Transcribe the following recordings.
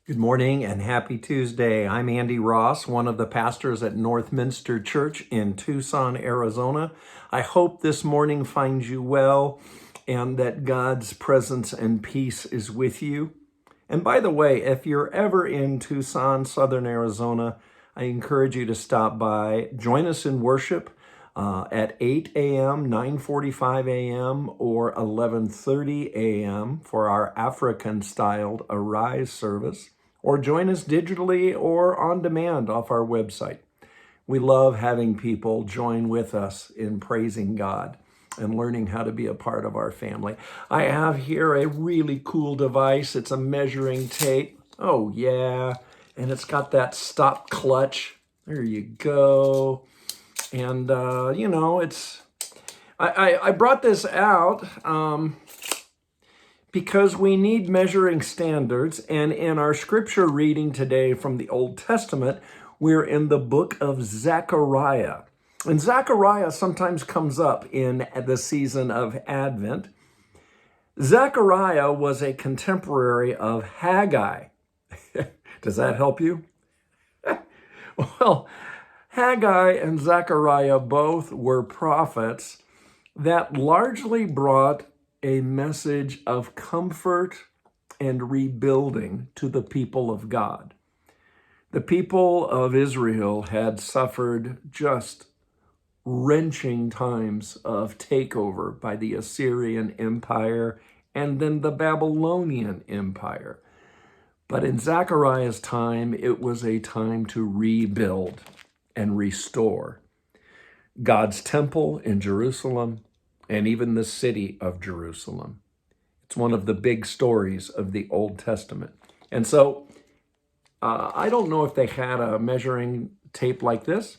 Good morning and happy Tuesday. I'm Andy Ross, one of the pastors at Northminster Church in Tucson, Arizona. I hope this morning finds you well and that God's presence and peace is with you. And by the way, if you're ever in Tucson, Southern Arizona, I encourage you to stop by, join us in worship at 8 a.m., 9:45 a.m., or 11:30 a.m. for our African-styled Arise service, or join us digitally or on demand off our website. We love having people join with us in praising God and learning how to be a part of our family. I have here a really cool device. It's a measuring tape. Oh, yeah. And it's got that stop clutch. There you go. And, I brought this out because we need measuring standards. And in our scripture reading today from the Old Testament, we're in the book of Zechariah. And Zechariah sometimes comes up in the season of Advent. Zechariah was a contemporary of Haggai. Does that help you? Well, Haggai and Zechariah both were prophets that largely brought a message of comfort and rebuilding to the people of God. The people of Israel had suffered just wrenching times of takeover by the Assyrian Empire and then the Babylonian Empire. But in Zechariah's time, it was a time to rebuild and restore God's temple in Jerusalem and even the city of Jerusalem. It's one of the big stories of the Old Testament. And so I don't know if they had a measuring tape like this,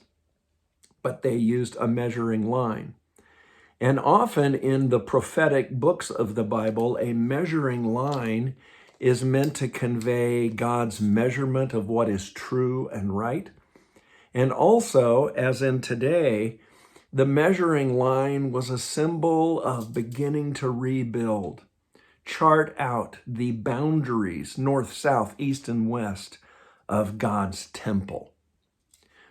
but they used a measuring line. And often in the prophetic books of the Bible, a measuring line is meant to convey God's measurement of what is true and right. And also, as in today, the measuring line was a symbol of beginning to rebuild, chart out the boundaries, north, south, east, and west of God's temple.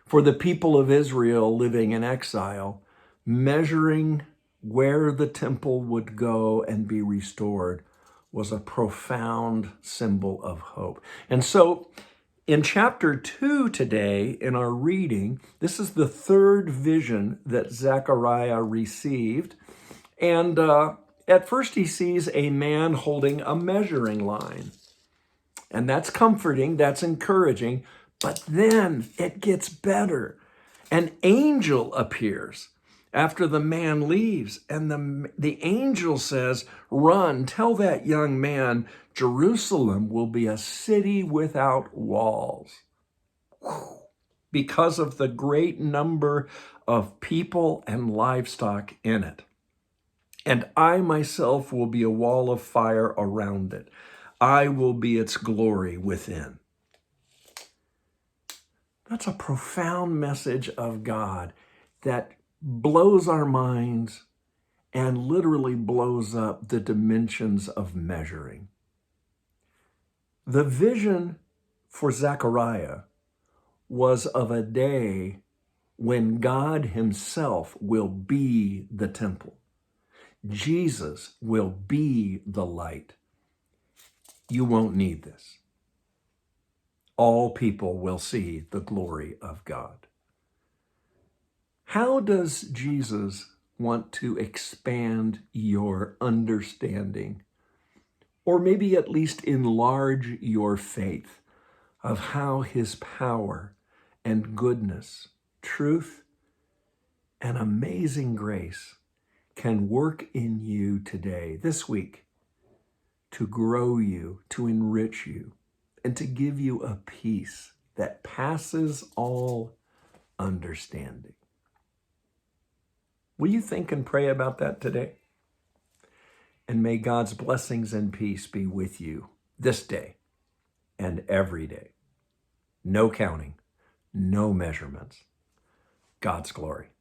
For the people of Israel living in exile, measuring where the temple would go and be restored was a profound symbol of hope. And so in chapter 2 today, in our reading, this is the third vision that Zechariah received. And at first he sees a man holding a measuring line. And that's comforting, that's encouraging. But then it gets better. An angel appears after the man leaves. And the angel says, "Run, tell that young man, Jerusalem will be a city without walls." Because of the great number of people and livestock in it. "And I myself will be a wall of fire around it. I will be its glory within." That's a profound message of God that blows our minds and literally blows up the dimensions of measuring. The vision for Zechariah was of a day when God himself will be the temple. Jesus will be the light. You won't need this. All people will see the glory of God. How does Jesus want to expand your understanding, or maybe at least enlarge your faith of how his power and goodness, truth, and amazing grace can work in you today, this week, to grow you, to enrich you, and to give you a peace that passes all understanding? Will you think and pray about that today? And may God's blessings and peace be with you this day and every day. No counting, no measurements. God's glory.